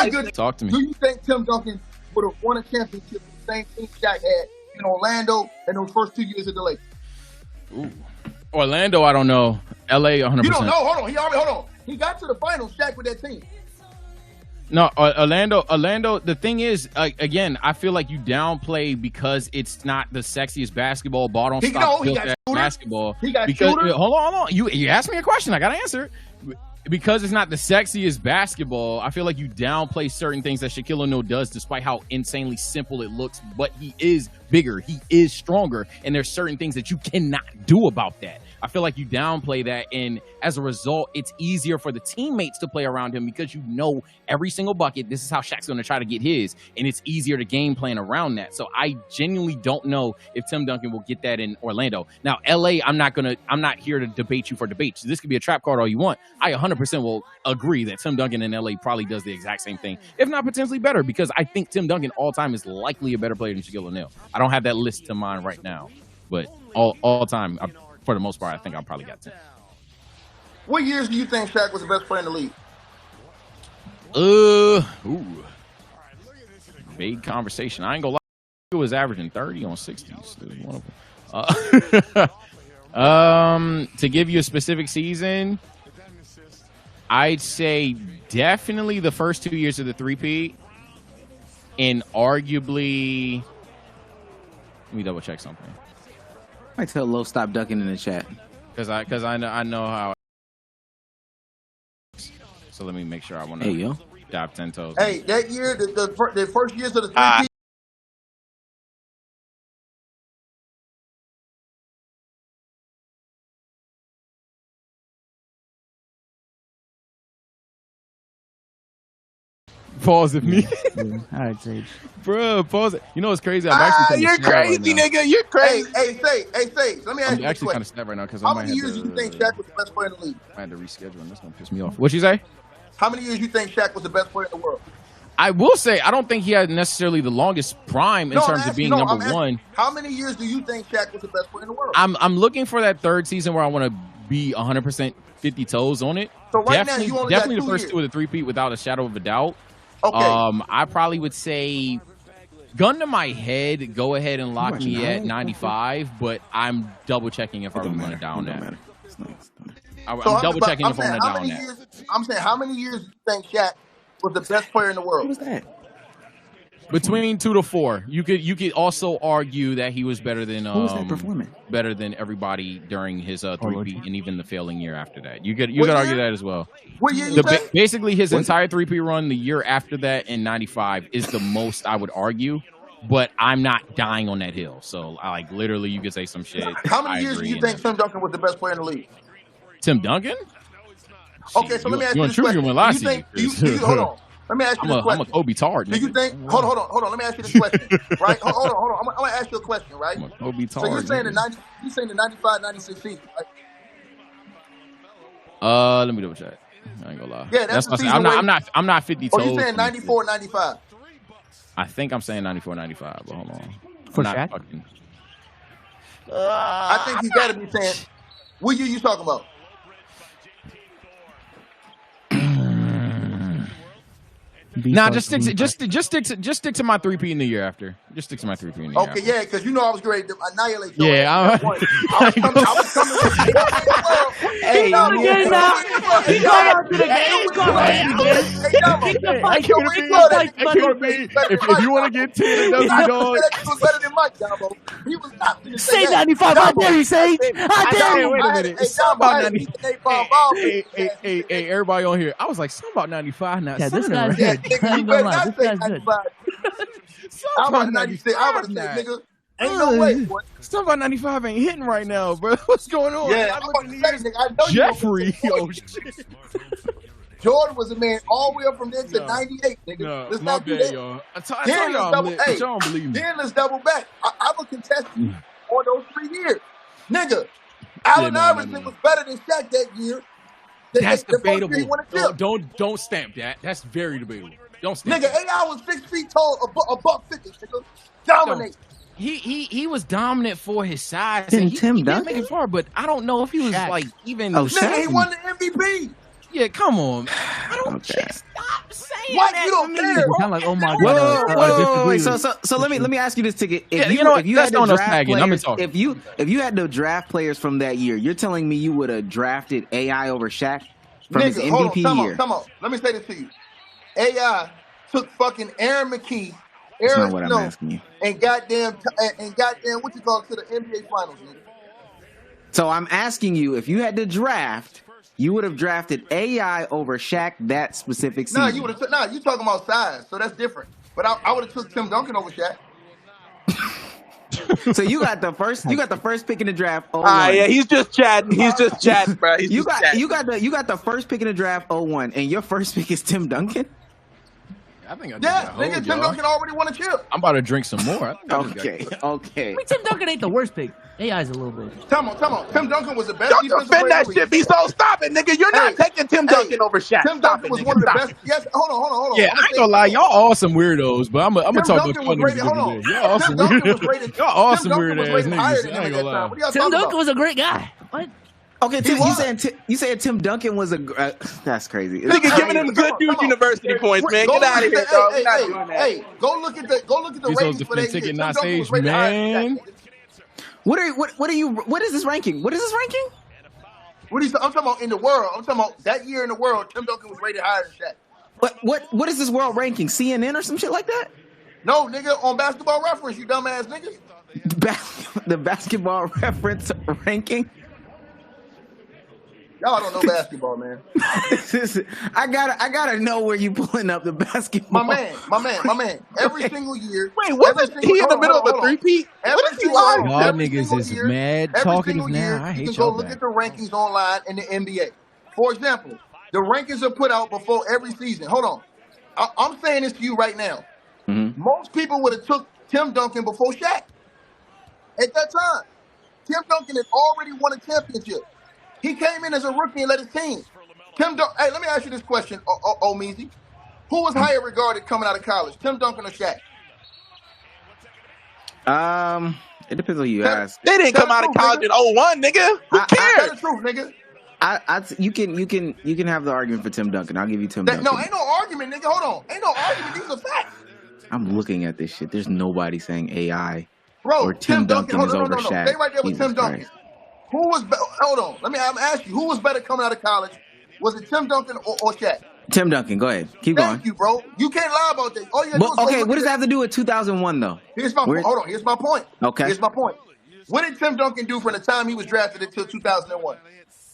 good. Talk to me. Do you think Tim Duncan would have won a championship with the same team Shaq had in Orlando in those first 2 years of the Lakers? Ooh. Orlando, I don't know. LA, 100%. You don't know. Hold on. He got to the finals, Shaq, with that team. No, Orlando. The thing is, again, I feel like you downplay because it's not the sexiest basketball. Ball don't stop basketball. He got because shooters. Hold on. You asked me a question. I gotta answer it. Because it's not the sexiest basketball, I feel like you downplay certain things that Shaquille O'Neal does, despite how insanely simple it looks. But he is bigger, he is stronger, and there's certain things that you cannot do about that. I feel like you downplay that, and as a result, it's easier for the teammates to play around him because you know every single bucket, this is how Shaq's going to try to get his, and it's easier to game plan around that. So I genuinely don't know if Tim Duncan will get that in Orlando. Now, LA, I'm not here to debate you for debates. This could be a trap card all you want. I 100% will agree that Tim Duncan in LA probably does the exact same thing, if not potentially better, because I think Tim Duncan all time is likely a better player than Shaquille O'Neal. I don't have that list to mind right now, but all time, for the most part, I think I probably got 10. What years do you think Shaq was the best player in the league? Vague conversation. I ain't gonna lie. He was averaging 30 on 60s. It was one of them. To give you a specific season, I'd say definitely the first 2 years of the three-peat, and arguably, let me double check something. I tell Lo stop ducking in the chat. Because I know how. So let me make sure I want to dive 10 toes. Hey, that year, the first years of the three-peat. Pause if me. All right, Sage. Bro, pause it. You know what's crazy? I'm actually you're crazy, right nigga. You're crazy. Hey, Sage. Let me ask I'm you actually a kind question. of snap right now because How many years do you think Shaq was the best player in the league? I had to reschedule, and that's gonna piss me off. What'd you say? How many years do you think Shaq was the best player in the world? I will say I don't think he had necessarily the longest prime in terms of being number one. How many years do you think Shaq was the best player in the world? I'm looking for that third season where I want to be 100% 50 toes on it. So right now you only definitely got 2 the first years. two of the three-peat without a shadow of a doubt. Okay. I probably would say, gun to my head, go ahead and lock me at 95, but I'm double checking if I really want to down that. I'm double checking if I want to down that. I'm saying, how many years do you think Shaq was the best player in the world? What was that? Between 2 to 4. You could also argue that he was better than Who was that performing? better than everybody during his three-peat and even the failing year after that. You could argue that as well. What year you think? Basically, his entire three-peat run, the year after that in '95, is the most I would argue. But I'm not dying on that hill. So, literally, you could say some shit. How many years do you think Tim Duncan was the best player in the league? Tim Duncan? Okay, so let me ask you this question. Hold on. Let me ask you this question. I'm a Kobe Tard. Do you think? Hold on. Let me ask you this question. Right? Hold on. I'm gonna ask you a question. Right? I'm a Kobe Tard. So you're saying the 95, 96 season, right? Let me double check. I ain't gonna lie. Yeah, that's the what season. I'm not 50 toes. Oh, you saying 94, 95? I think I'm saying 94, 95. But hold on. For Shaq? I think you gotta be saying. What year you talking about? Nah, just stick to my three-peat in the year after. Just stick to my three-peat in the year after. Okay, yeah, because you know I was ready to annihilate you. Yeah, I was coming. Hey, he's going again now. He's going out to the game. He's going If you want to get 10 W, dog. He was better than Mike, Jumbo. He was not. Say 95. How dare you, Sage? How dare you? Wait a minute. It's something about 90. Hey, everybody on here. I was like, something about 95 now. Yeah, this guy's good. You better not say 95. I'm about 96. I'm about to say, nigga, ain't no way, boy. Something about 95 ain't hitting right now, bro. What's going on? Yeah, I'm about to say, nigga, I know Jeffrey. Oh, shit. Jordan was a man all the way up from there to 98, nigga. No, let's my not do bad, that. y'all. I told Then y'all, let's but y'all don't believe me. Then let's double back. I will contest you on those 3 years. Nigga, Allen Iverson was better than Shaq that year. That's debatable. Don't stamp that. That's very debatable. Don't stamp nigga, that. AI was 6 feet tall, a buck 50, nigga. Dominate. He was dominant for his size. Didn't he Tim did Duncan? make it far, but I don't know if he was even. Oh, Nigga, he Shaq? won the MVP. Yeah, come on. I don't stop saying What? You don't care? I'm like, oh my Whoa, god. wait. So let me ask you this ticket. If you know what? if you That's had to not enough draft tagging. I'm players, talking. if you had to draft players from that year, you're telling me you would have drafted AI over Shaq from his MVP year? Come on. Let me say this to you. AI took fucking Aaron McKee, That's Aaron not what I'm Snow, asking you. and goddamn what you call it, to the NBA Finals, nigga. So I'm asking you, if you had to draft, you would have drafted AI over Shaq that specific season. Nah, you would have. You talking about size, so that's different. But I would have took Tim Duncan over Shaq. So you got the first pick in the draft. Yeah, he's just chatting. Bro. You got the first pick in the draft. 01, and your first pick is Tim Duncan. I think I Nigga, Tim Duncan already won a chip. I'm about to drink some more. Okay. I mean, Tim Duncan ain't the worst pick. AI's a little bit. Come on. Tim Duncan was the best. Don't defend that shit. Be so stop it, nigga. You're not taking Tim Duncan over Shaq. Tim Duncan was one of the best. Yes, hold on. Yeah, I ain't gonna lie, y'all all some weirdos, but I'm gonna talk about Tim Duncan was rated. Y'all all some weird. Y'all all some weird ass niggas. I ain't gonna lie. Tim Duncan was a great guy. What? Okay, Tim, you saying Tim Duncan was a that's crazy. Nigga giving him good dude university points, man. Get out of here, dog. Hey, go look at the ratings for that year. Not stage, man. What is this ranking? What is this ranking? I'm talking about in the world. I'm talking about that year in the world. Tim Duncan was rated higher than Shaq. What is this world ranking? CNN or some shit like that? No, nigga, on Basketball Reference, you dumbass niggas. The Basketball Reference ranking. Y'all don't know basketball, man. I gotta know where you pulling up the basketball. My man. Every single year. Wait, wasn't he in the middle of a three-peat? What is he lying? Y'all niggas is mad talkative now. I hate y'all. You can go look at the rankings online in the NBA. For example, the rankings are put out before every season. Hold on. I'm saying this to you right now. Mm-hmm. Most people would have took Tim Duncan before Shaq. At that time, Tim Duncan had already won a championship. He came in as a rookie and led his team. Hey, let me ask you this question, Meezy. Who was higher regarded coming out of college, Tim Duncan or Shaq? It depends on who you ask. They didn't come out of college in 01, nigga. Who cares? That's the truth, nigga. You can have the argument for Tim Duncan. I'll give you Tim Duncan. No, ain't no argument, nigga. Hold on. Ain't no argument. These are facts. I'm looking at this shit. There's nobody saying AI or Tim Duncan is over Shaq. Stay right there with Tim Duncan. Who was hold on? I'm asking you. Who was better coming out of college? Was it Tim Duncan or Shaq? Tim Duncan. Go ahead. Keep going. Thank you, bro. You can't lie about that. Okay, what does that have to do with 2001 though? Here's my point. Hold on. Here's my point. Okay. Here's my point. What did Tim Duncan do from the time he was drafted until 2001?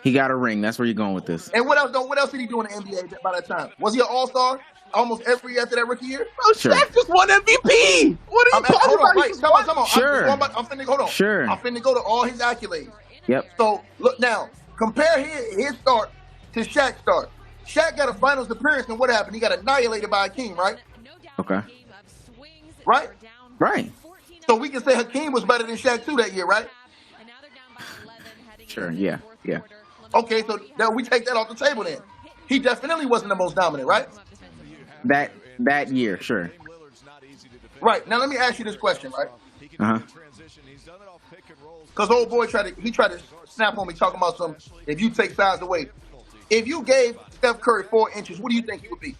He got a ring. That's where you're going with this. And what else? What else did he do in the NBA by that time? Was he an All-Star almost every year after that rookie year? Oh, sure. Shaq just won MVP. What are you talking about? Wait, come on. Sure. I'm finna hold on. Sure. I'm finna go to all his accolades. Yep. So look now. Compare his start to Shaq's start. Shaq got a finals appearance, and what happened? He got annihilated by Hakeem, right? Okay. Right. So we can say Hakeem was better than Shaq too that year, right? Sure. Yeah. Okay, so now we take that off the table then. He definitely wasn't the most dominant, right? That year, sure. Right. Now let me ask you this question, right? Uh-huh. Because old boy tried to snap on me talking about if you take size away. If you gave Steph Curry 4 inches, what do you think he would be?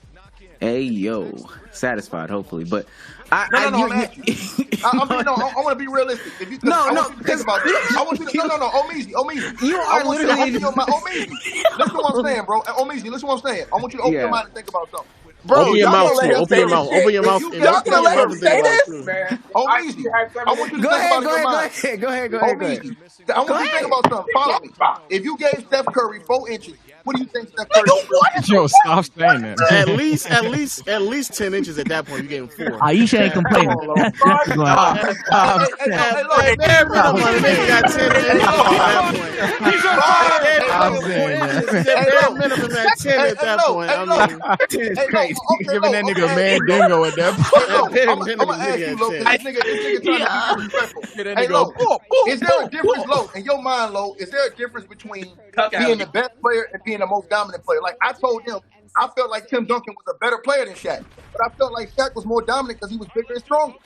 Hey, yo. Satisfied, hopefully. But I want to be realistic. If you, I want you to think about this. I want you to, Omeezy. You are literally... Omeezy, listen to what I'm saying, bro. Omeezy, listen to what I'm saying. I want you to open your mind and think about something. Bro, open your mouth. Open your mouth. Open your mouth. Y'all gonna let him say this, man? Omeezy, I want you to think about your mind. Go ahead. Omeezy, I want you to think about something. Follow me. If you gave Steph Curry 4 inches, what do you think Steph Curry would be? Yo, stop saying that. At least 10 inches at that point. You gave him 4. Aisha ain't complaining. Bare minimum at 10 at that point. I mean, 10 is crazy. Giving that nigga a man dingo at that point. I'm gonna ask you, Lo, this nigga trying to be disrespectful. Hey, Lo, is there a difference, Lo, in your mind, Lo? Is there a difference between being the best player and being the most dominant player? Like I told him, I felt like Tim Duncan was a better player than Shaq, but I felt like Shaq was more dominant because he was bigger and stronger.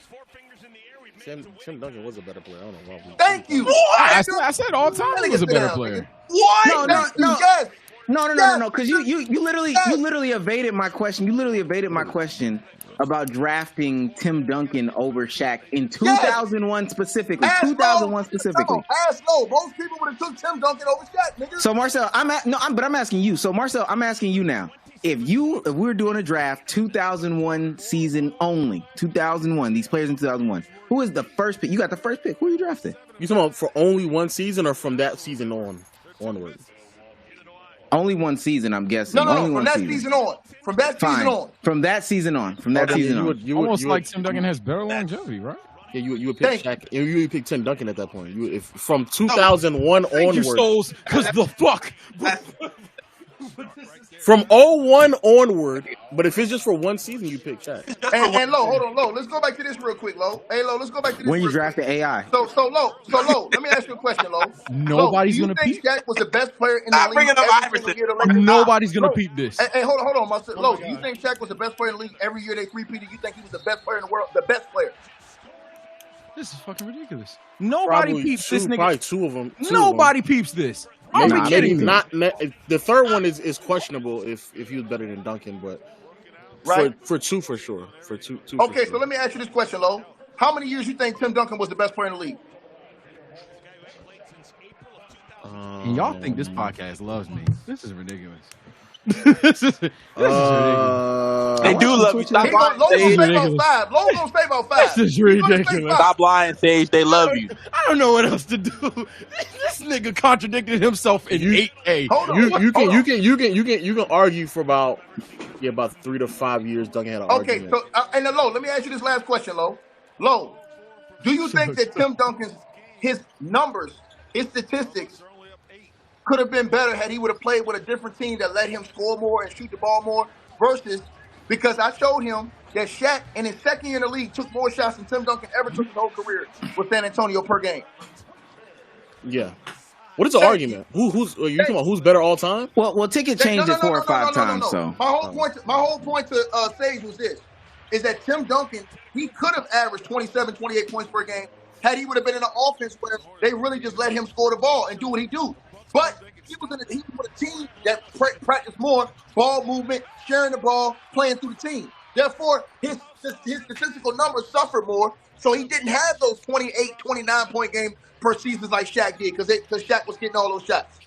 Tim Duncan was a better player. I don't know why. Thank you. I said all time he was a better player. What? No. Yes. No. Because you literally evaded my question. You literally evaded my question about drafting Tim Duncan over Shaq in 2001 specifically. 2001 specifically. Ask low. Most people would have took Tim Duncan over Shaq, nigga. So Marcel, I'm asking you. So Marcel, I'm asking you now. If we're doing a draft 2001 season only, 2001, these players in 2001, who is the first pick? You got the first pick. Who are you drafting? You talking about for only one season or from that season onward? Only one season, I'm guessing. No, from that season on. From that season on. From that season on. From that season on. Almost like Tim Duncan has better longevity, right? Yeah, you would pick Shaq. You would pick Tim Duncan at that point. If from 2001 onward. You souls, because the fuck. From 01 onward, but if it's just for one season, you pick Shaq. And Lo, hold on, Lo. Let's go back to this real quick, Lo. Hey, Lo, let's go back to this. When you drafted AI. So Lo, let me ask you a question, Lo. Nobody's going to peep. Shaq was the best player in the league every single year. Nobody's going to peep this. Hey, hold on, Marcel. Lo, you think Shaq was the best player in the league every year they three-peated? You think he was the best player in the world? The best player? This is fucking ridiculous. Nobody peeps this nigga. Probably two of them. Nobody peeps this. Maybe not. The third one is questionable if he was better than Duncan, but for two for sure. For two. Okay, so let me ask you this question, Lo. How many years you think Tim Duncan was the best player in the league? And y'all think this podcast loves me? This is ridiculous. This is ridiculous. They do love you. Stop lying, Sage. Low gonna stay about 5. This is ridiculous. Stop lying, Sage. They love you. I don't know what else to do. This nigga contradicted himself in 8K. You can argue for about 3 to 5 years. Duncan had an argument. Okay, so and Lo, let me ask you this last question, Lo. Lo, do you think that Tim Duncan's his numbers, his statistics, could have been better had he would have played with a different team that let him score more and shoot the ball more versus because I showed him that Shaq in his second year in the league took more shots than Tim Duncan ever took his whole career with San Antonio per game. Yeah. What is the argument? Who's are you talking about? Who's better all time? Well, Ticket changed it 4 or 5 times. So my whole point to Sage was this: is that Tim Duncan he could have averaged 27, 28 points per game had he would have been in an offense where they really just let him score the ball and do what he do. But he was with a team that practiced more ball movement, sharing the ball, playing through the team. Therefore, his statistical numbers suffered more, so he didn't have those 28, 29-point games per season like Shaq did because Shaq was getting all those shots.